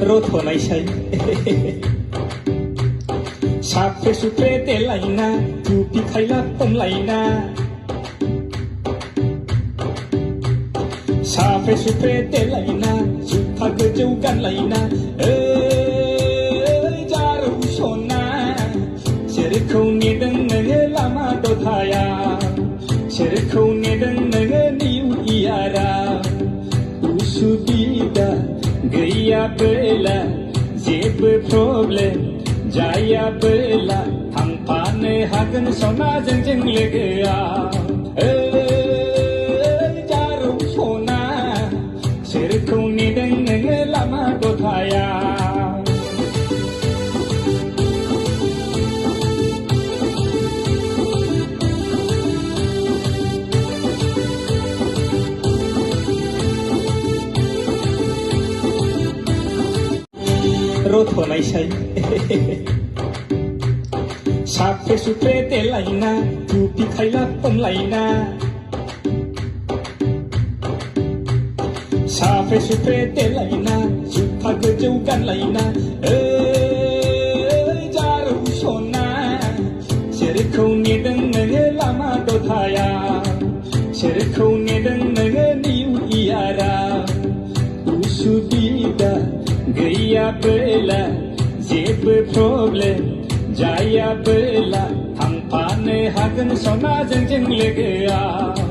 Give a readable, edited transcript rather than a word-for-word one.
रथ'नायसाय साफ्रे सुफ्रे देलायना टुपि खायला खमलायना साफ्रे सुफ्रे देलायना जुथा गोजौ गानलायना जारौ सना सोरखौ नेदों नोङो लामा दथायाव सोरखौ नेदों नोङो निउ इयाराव उसुबिदा गैयाबोला जेबो प्रब्लेम जायाबोला थांफानो हागोन सनाजों जों लोगोआव जारौ सना सोरखौ नेदों नोङो लामा दथायाव रथ'नायसाय साफ्रे सुफ्रे देलायना टुपि खायला खमलायना साफ्रे सुफ्रे देलायना जुथा गोजौ गानलायना जारौ सना सोरखौ नेदों नोङो लामा दथायाव सोरखौ नेदों नोङो निउ इयाराव उसुबिदा गैयाबोला जेबो प्रब्लेम जायाबोला थांफानो हागोन सनाजों जों लोगोआव